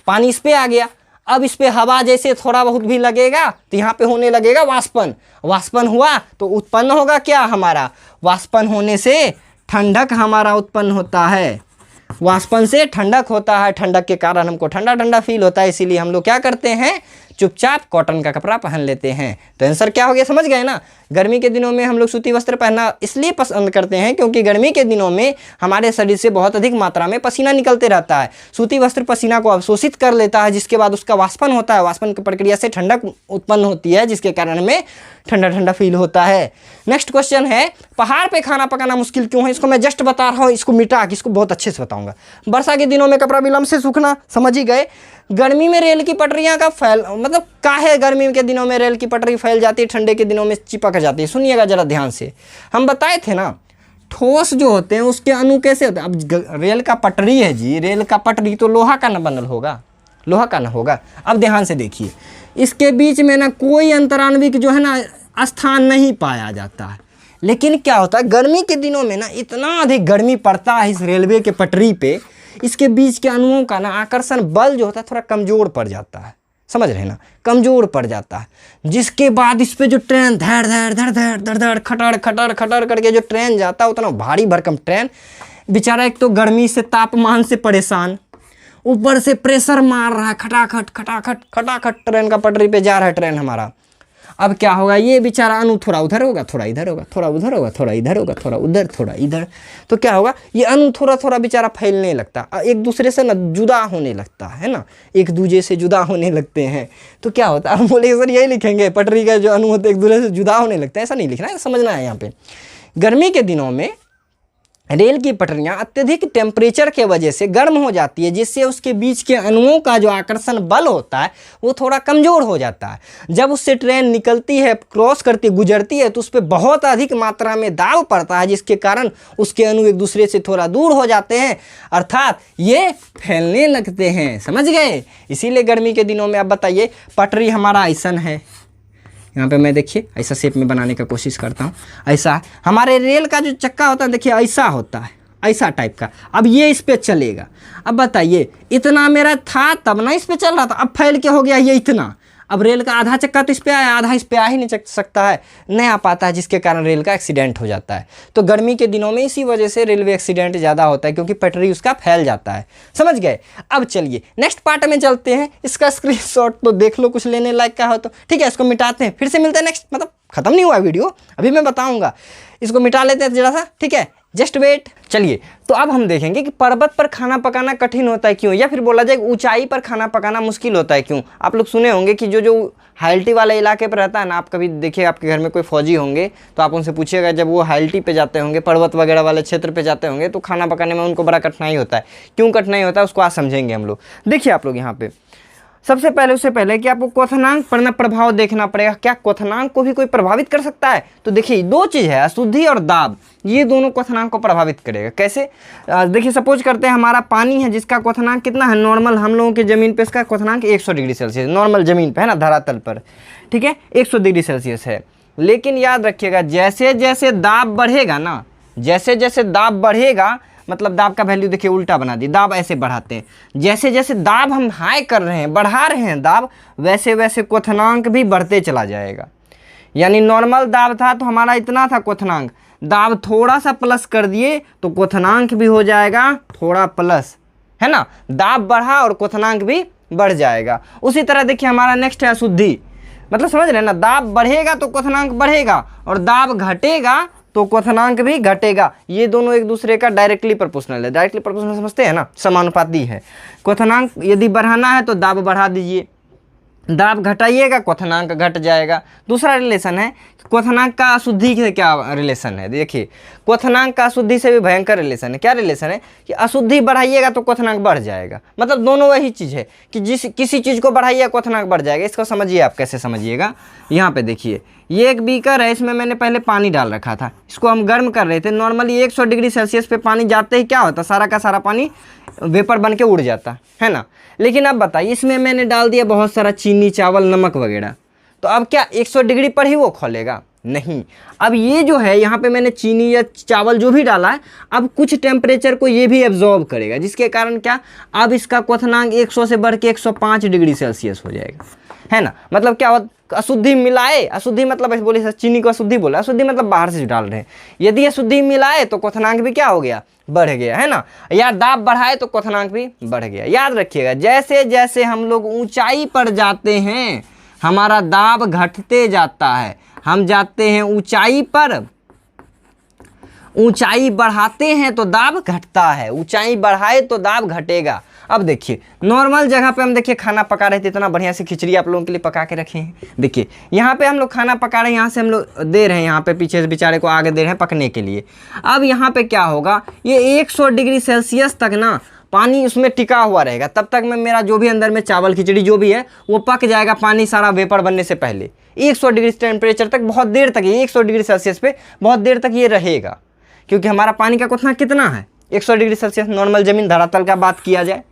पानी इस पे आ गया। अब इस पे हवा जैसे थोड़ा बहुत भी लगेगा तो यहाँ पे होने लगेगा वाष्पन। वाष्पन हुआ तो उत्पन्न होगा क्या, हमारा वाष्पन होने से ठंडक हमारा उत्पन्न होता है। वाष्पन से ठंडक होता है, ठंडक के कारण हमको ठंडा ठंडा फील होता है, इसीलिए हम लोग क्या करते हैं, चुपचाप कॉटन का कपड़ा पहन लेते हैं। तो आंसर क्या हो गया, समझ गए ना। गर्मी के दिनों में हम लोग सूती वस्त्र पहनना इसलिए पसंद करते हैं क्योंकि गर्मी के दिनों में हमारे शरीर से बहुत अधिक मात्रा में पसीना निकलते रहता है। सूती वस्त्र पसीना को अवशोषित कर लेता है, जिसके बाद उसका वाष्पन होता है, वाष्पन की प्रक्रिया से ठंडक उत्पन्न होती है, जिसके कारण हमें ठंडा ठंडा फील होता है। नेक्स्ट क्वेश्चन है, पहाड़ पे खाना पकाना मुश्किल क्यों है। इसको मैं जस्ट बता रहा हूँ, इसको मिटा के इसको बहुत अच्छे से बताऊंगा। वर्षा के दिनों में कपड़ा विलंब से सूखना, समझ ही गए। गर्मी में रेल की पटरियां का फैल मतलब काहे गर्मी के दिनों में रेल की पटरी फैल जाती है, ठंडे के दिनों में चिपक जाती है। सुनिएगा जरा ध्यान से, हम बताए थे ना, ठोस जो होते हैं उसके अणु कैसे होते हैं। अब रेल का पटरी है जी, रेल का पटरी तो लोहा का ना बनल होगा, लोहा का ना होगा। अब ध्यान से देखिए, इसके बीच में ना कोई अंतराणविक जो है ना स्थान नहीं पाया जाता है। लेकिन क्या होता है, गर्मी के दिनों में ना इतना अधिक गर्मी पड़ता है इस रेलवे के पटरी पे, इसके बीच के अणुओं का ना आकर्षण बल जो होता है थोड़ा कमज़ोर पड़ जाता है, समझ रहे हैं ना, कमज़ोर पड़ जाता है। जिसके बाद इस पे जो ट्रेन धड़ धड़ धड़ धड़ धड़ धड़ खटर खटर खटर करके जो ट्रेन जाता है, उतना भारी भरकम ट्रेन, बेचारा एक तो गर्मी से तापमान से परेशान, ऊपर से प्रेशर मार रहा है, खटाखट खटाखट खटाखट ट्रेन का पटरी पे जा रहा है ट्रेन हमारा। अब क्या होगा, ये बेचारा अणु थोड़ा उधर होगा, थोड़ा इधर होगा, थोड़ा उधर होगा, थोड़ा इधर होगा, थोड़ा उधर, थोड़ा इधर, तो क्या होगा, ये अणु थोड़ा थोड़ा बेचारा फैलने लगता, एक दूसरे से ना जुदा होने लगता है ना, एक दूसरे से जुदा होने लगते हैं। तो क्या होता है, हम बोले सर यही लिखेंगे, पटरी का जो अणु होते एक दूसरे से जुदा होने लगता है, ऐसा नहीं लिखना है, समझना है यहाँ पे। गर्मी के दिनों में रेल की पटरियां अत्यधिक टेम्परेचर के वजह से गर्म हो जाती है, जिससे उसके बीच के अणुओं का जो आकर्षण बल होता है वो थोड़ा कमज़ोर हो जाता है। जब उससे ट्रेन निकलती है, क्रॉस करती, गुजरती है, तो उस पर बहुत अधिक मात्रा में दाब पड़ता है, जिसके कारण उसके अणु एक दूसरे से थोड़ा दूर हो जाते हैं, अर्थात ये फैलने लगते हैं। समझ गए? इसीलिए गर्मी के दिनों में अब बताइए, पटरी हमारा ऐसन है, यहाँ पे मैं देखिए ऐसा शेप में बनाने का कोशिश करता हूँ, ऐसा हमारे रेल का जो चक्का होता है देखिए ऐसा होता है, ऐसा टाइप का। अब ये इस पे चलेगा, अब बताइए इतना मेरा था तब ना इस पे चल रहा था, अब फैल के हो गया ये इतना। अब रेल का आधा चक्का तो इस पे आया, आधा इस पे आ ही नहीं सकता है, नहीं आ पाता है, जिसके कारण रेल का एक्सीडेंट हो जाता है। तो गर्मी के दिनों में इसी वजह से रेलवे एक्सीडेंट ज़्यादा होता है, क्योंकि पटरी उसका फैल जाता है। समझ गए? अब चलिए नेक्स्ट पार्ट में चलते हैं, इसका स्क्रीनशॉट तो देख लो, कुछ लेने लायक का हो तो ठीक है, इसको मिटाते हैं, फिर से मिलते हैं नेक्स्ट, मतलब खत्म नहीं हुआ वीडियो, अभी मैं बताऊँगा, इसको मिटा लेते हैं जरा सा, ठीक है, जस्ट वेट। चलिए तो अब हम देखेंगे कि पर्वत पर खाना पकाना कठिन होता है क्यों, या फिर बोला जाए ऊंचाई पर खाना पकाना मुश्किल होता है क्यों। आप लोग सुने होंगे कि जो हाइल्टी वाले इलाके पर रहता है ना, आप कभी देखिए आपके घर में कोई फौजी होंगे तो आप उनसे पूछिएगा, जब वो हाइल्टी पे जाते होंगे, पर्वत वगैरह वाले क्षेत्र पे जाते होंगे, तो खाना पकाने में उनको बड़ा कठिनाई होता है। क्यों कठिनाई होता है उसको आज समझेंगे हम लोग। देखिए आप लोग यहाँ पे सबसे पहले, उससे पहले कि आपको क्वथनांक पर प्रभाव देखना पड़ेगा। क्या क्वथनांक को भी कोई प्रभावित कर सकता है? तो देखिए दो चीज़ है, अशुद्धि और दाब, ये दोनों क्वथनांक को प्रभावित करेगा। कैसे? देखिए सपोज करते हैं हमारा पानी है, जिसका क्वथनांक कितना है, नॉर्मल हम लोगों की ज़मीन पे इसका क्वथनांक 100 डिग्री सेल्सियस, नॉर्मल ज़मीन पे है ना, धरातल पर, ठीक है, 100 डिग्री सेल्सियस है। लेकिन याद रखिएगा, जैसे जैसे दाब बढ़ेगा ना, जैसे जैसे दाब बढ़ेगा, मतलब दाब का वैल्यू देखिए उल्टा बना दी, दाब ऐसे बढ़ाते हैं, जैसे जैसे दाब हम हाई कर रहे हैं, बढ़ा रहे हैं दाब, वैसे वैसे क्वथनांक भी बढ़ते चला जाएगा। यानी नॉर्मल दाब था तो हमारा इतना था क्वथनांक, दाब थोड़ा सा प्लस कर दिए तो क्वथनांक भी हो जाएगा थोड़ा प्लस, है ना, दाब बढ़ा और क्वथनांक भी बढ़ जाएगा। उसी तरह देखिए हमारा नेक्स्ट है अशुद्धि, मतलब समझ रहे हैं ना, दाब बढ़ेगा तो क्वथनांक बढ़ेगा, और दाब घटेगा तो क्वथनांक भी घटेगा। ये दोनों एक दूसरे का डायरेक्टली प्रोपोर्शनल है। डायरेक्टली प्रोपोर्शनल समझते हैं ना, समानुपाती है। क्वथनांक यदि बढ़ाना है तो दाब बढ़ा दीजिए, दाब घटाइएगा क्वथनांक घट जाएगा। दूसरा रिलेशन है क्वथनांक का अशुद्धि से क्या रिलेशन है, देखिए क्वथनांक का अशुद्धि से भी भयंकर रिलेशन है। क्या रिलेशन है कि अशुद्धि बढ़ाइएगा तो क्वथनांक बढ़ जाएगा, मतलब दोनों वही चीज़ है कि किसी चीज़ को बढ़ाइए क्वथनांक बढ़ जाएगा। इसको समझिए आप, कैसे समझिएगा, यहाँ पे देखिए ये एक बीकर है, इसमें मैंने पहले पानी डाल रखा था, इसको हम गर्म कर रहे थे। नॉर्मली 100 डिग्री सेल्सियस पे पानी जाते ही क्या होता, सारा का सारा पानी वेपर बन के उड़ जाता है ना। लेकिन अब बताइए इसमें मैंने डाल दिया बहुत सारा चीनी, चावल, नमक वगैरह, तो अब क्या 100 डिग्री पर ही वो खोलेगा? नहीं। अब ये जो है यहाँ पे मैंने चीनी या चावल जो भी डाला है, अब कुछ टेम्परेचर को ये भी एब्जॉर्ब करेगा, जिसके कारण क्या, अब इसका क्वथनांक 100 से बढ़ के 105 डिग्री सेल्सियस हो जाएगा, है ना। मतलब क्या होता, अशुद्धि मिलाए, अशुद्धि मतलब ऐसे बोले चीनी को अशुद्धि बोला, अशुद्धि मतलब बाहर से डाल रहे हैं, यदि अशुद्धि मिलाए तो क्वथनांक भी क्या हो गया, बढ़ गया, है ना। या दाब बढ़ाए तो क्वथनांक भी बढ़ गया। याद रखिएगा, जैसे जैसे हम लोग ऊंचाई पर जाते हैं हमारा दाब घटते जाता है, हम जाते हैं ऊंचाई पर, ऊंचाई बढ़ाते हैं तो दाब घटता है, ऊंचाई बढ़ाए तो दाब घटेगा। अब देखिए नॉर्मल जगह पे हम देखिए खाना पका रहे थे, इतना बढ़िया से खिचड़ी आप लोगों के लिए पका के रखे हैं। देखिए यहाँ पे हम लोग खाना पका रहे हैं, यहाँ से हम लोग दे रहे हैं, यहाँ पे पीछे से बेचारे को आगे दे रहे हैं पकने के लिए। अब यहाँ पे क्या होगा, ये 100 डिग्री सेल्सियस तक ना पानी उसमें टिका हुआ रहेगा, तब तक में मेरा जो भी अंदर में चावल खिचड़ी जो भी है वो पक जाएगा, पानी सारा वेपर बनने से पहले। 100 डिग्री टेम्परेचर तक, बहुत देर तक, 100 डिग्री सेल्सियस पे बहुत देर तक ये रहेगा, क्योंकि हमारा पानी का क्वथनांक कितना है, 100 डिग्री सेल्सियस, नॉर्मल ज़मीन धरातल का बात किया जाए,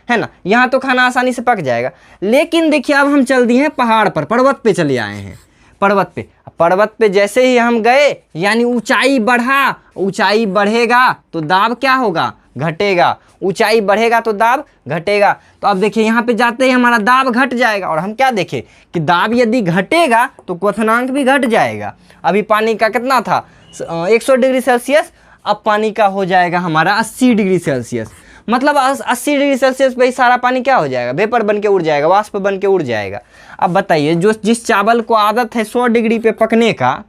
है ना। यहाँ तो खाना आसानी से पक जाएगा। लेकिन देखिए अब हम चल दिए हैं पहाड़ पर, पर्वत पे चले आए हैं। पर्वत पे जैसे ही हम गए, यानी ऊंचाई बढ़ा, ऊंचाई बढ़ेगा तो दाब क्या होगा, घटेगा, ऊंचाई बढ़ेगा तो दाब घटेगा। तो अब देखिए यहाँ पे जाते ही हमारा दाब घट जाएगा, और हम क्या देखें कि दाब यदि घटेगा तो क्वथनांक भी घट जाएगा। अभी पानी का कितना था, 100 डिग्री सेल्सियस, अब पानी का हो जाएगा हमारा 80 डिग्री सेल्सियस। मतलब 80 डिग्री सेल्सियस पे ही सारा पानी क्या हो जाएगा, वेपर बन के उड़ जाएगा, वाष्प बन के उड़ जाएगा। अब बताइए जो जिस चावल को आदत है 100 डिग्री पे पकने का,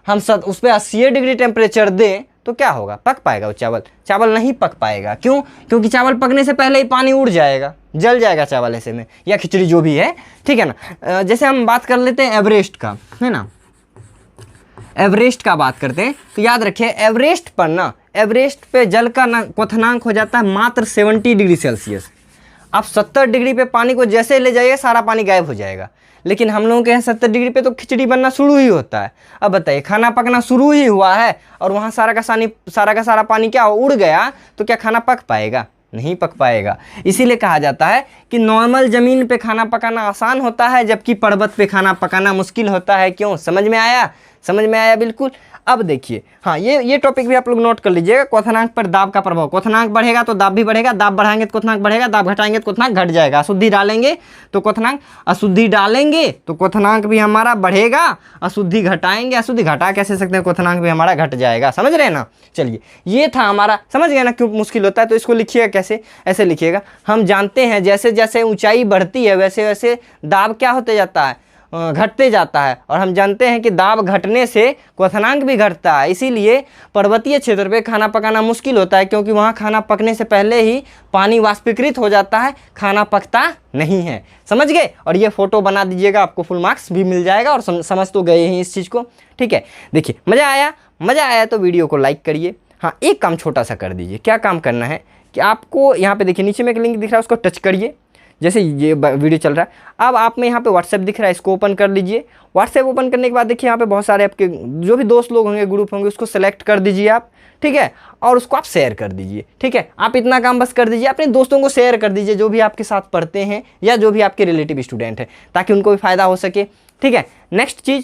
हम उस पर 80 डिग्री टेम्परेचर दें तो क्या होगा, पक पाएगा वो चावल? चावल नहीं पक पाएगा। क्यों? क्योंकि चावल पकने से पहले ही पानी उड़ जाएगा, जल जाएगा चावल ऐसे में, या खिचड़ी जो भी है, ठीक है ना। जैसे हम बात कर लेते हैं एवरेस्ट का, है ना, एवरेस्ट का बात करते हैं तो याद रखिए एवरेस्ट पर ना, एवरेस्ट पे जल का क्वथनांक हो जाता है मात्र 70 डिग्री सेल्सियस। आप 70 डिग्री पे पानी को जैसे ले जाइए सारा पानी गायब हो जाएगा। लेकिन हम लोगों के यहाँ 70 डिग्री पे तो खिचड़ी बनना शुरू ही होता है। अब बताइए खाना पकना शुरू ही हुआ है और वहाँ सारा का सारा पानी क्या उड़ गया, तो क्या खाना पक पाएगा? नहीं पक पाएगा। इसीलिए कहा जाता है कि नॉर्मल ज़मीन पे खाना पकाना आसान होता है, जबकि पर्वत पे खाना पकाना मुश्किल होता है। क्यों? समझ में आया? समझ में आया बिल्कुल। अब देखिए, हाँ, ये टॉपिक भी आप लोग नोट कर लीजिएगा, क्वथनांक पर दाब का प्रभाव। क्वथनांक बढ़ेगा तो दाब भी बढ़ेगा, दाब बढ़ाएंगे तो क्वथनांक बढ़ेगा, दाब घटाएंगे तो क्वथनांक घट जाएगा। अशुद्धि डालेंगे तो क्वथनांक, अशुद्धि डालेंगे तो क्वथनांक भी हमारा बढ़ेगा, अशुद्धि घटाएंगे, अशुद्धि घटा कैसे सकते हैं, क्वथनांक भी हमारा घट जाएगा। समझ रहे हैं ना? चलिए, ये था हमारा, समझ गए ना क्यों मुश्किल होता है। तो इसको लिखिएगा कैसे, ऐसे लिखिएगा, हम जानते हैं जैसे जैसे ऊंचाई बढ़ती है वैसे वैसे दाब क्या होते जाता है, घटते जाता है। और हम जानते हैं कि दाब घटने से क्वथनांक भी घटता है। इसीलिए पर्वतीय क्षेत्र पे खाना पकाना मुश्किल होता है, क्योंकि वहाँ खाना पकने से पहले ही पानी वाष्पीकृत हो जाता है, खाना पकता नहीं है। समझ गए? और ये फोटो बना दीजिएगा, आपको फुल मार्क्स भी मिल जाएगा। और समझ तो गए हैं इस चीज़ को, ठीक है। देखिए, मज़ा आया? मज़ा आया तो वीडियो को लाइक करिए। हाँ, एक काम छोटा सा कर दीजिए। क्या काम करना है कि आपको यहाँ पे देखिए नीचे में एक लिंक दिख रहा है, उसको टच करिए। जैसे ये वीडियो चल रहा है, अब आप में यहाँ पे व्हाट्सएप दिख रहा है, इसको ओपन कर लीजिए। व्हाट्सएप ओपन करने के बाद देखिए यहाँ पे बहुत सारे आपके जो भी दोस्त लोग होंगे, ग्रुप होंगे, उसको सेलेक्ट कर दीजिए आप, ठीक है। और उसको आप शेयर कर दीजिए, ठीक है। आप इतना काम बस कर दीजिए, अपने दोस्तों को शेयर कर दीजिए जो भी आपके साथ पढ़ते हैं या जो भी आपके रिलेटिव स्टूडेंट हैं, ताकि उनको भी फ़ायदा हो सके, ठीक है। नेक्स्ट चीज़,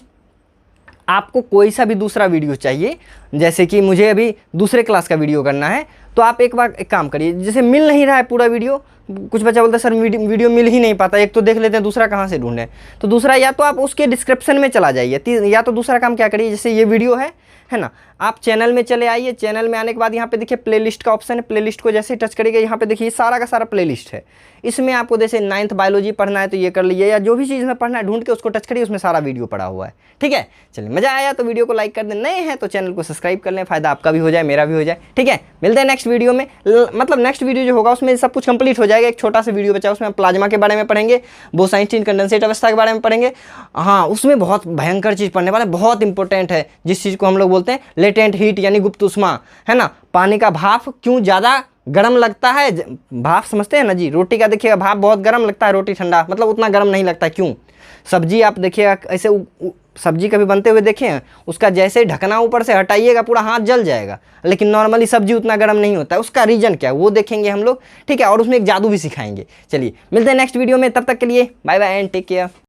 आपको कोई सा भी दूसरा वीडियो चाहिए, जैसे कि मुझे अभी दूसरे क्लास का वीडियो करना है, तो आप एक काम करिए, जैसे मिल नहीं रहा है पूरा वीडियो, कुछ बच्चा बोलता है सर वीडियो मिल ही नहीं पाता, एक तो देख लेते हैं दूसरा कहाँ से ढूंढें। तो दूसरा या तो आप उसके डिस्क्रिप्शन में चला जाइए, या तो दूसरा काम क्या करिए, जैसे ये वीडियो है ना, आप चैनल में चले आइए। चैनल में आने के बाद यहाँ पे देखिए प्लेलिस्ट का ऑप्शन है, प्लेलिस्ट को जैसे टच करिएगा यहाँ पे देखिए सारा का सारा प्लेलिस्ट है। इसमें आपको जैसे 9th बायोलॉजी पढ़ना है तो ये कर लीजिए, या जो भी चीज़ में पढ़ना है ढूंढ के उसको टच करिए, उसमें सारा वीडियो पड़ा हुआ है, ठीक है। चलिए, मज़ा आया तो वीडियो को लाइक कर दें, नए हैं तो चैनल को सब्सक्राइब कर लें, फ़ायदा आपका भी हो जाए, मेरा भी हो जाए, ठीक है। मिलते हैं नेक्स्ट वीडियो में। मतलब नेक्स्ट वीडियो जो होगा उसमें सब कुछ कंप्लीट हो जाएगा। एक छोटा सा वीडियो बचा, उसमें प्लाज्मा के बारे में पढ़ेंगे, बोसाइंस्टीन कंडेंसेट अवस्था के बारे में पढ़ेंगे। हाँ, उसमें बहुत भयंकर चीज़ पढ़ने वाले, बहुत इंपॉर्टेंट है, जिस चीज़ को हम लोग बोलते हैं लेटेंट हीट यानी गुप्त उष्मा, है ना। पानी का भाप क्यों ज़्यादा गर्म लगता है, भाप समझते हैं ना जी। रोटी का देखिएगा भाप बहुत गर्म लगता है, रोटी ठंडा मतलब उतना गर्म नहीं लगता, क्यों। सब्जी आप देखिएगा ऐसे सब्जी कभी बनते हुए देखे हैं, उसका जैसे ही ढकना ऊपर से हटाइएगा पूरा हाथ जल जाएगा, लेकिन नॉर्मली सब्जी उतना गर्म नहीं होता है। उसका रीजन क्या है वो देखेंगे हम लोग, ठीक है। और उसमें एक जादू भी सिखाएंगे। चलिए, मिलते हैं नेक्स्ट वीडियो में, तब तक के लिए bye bye and take care.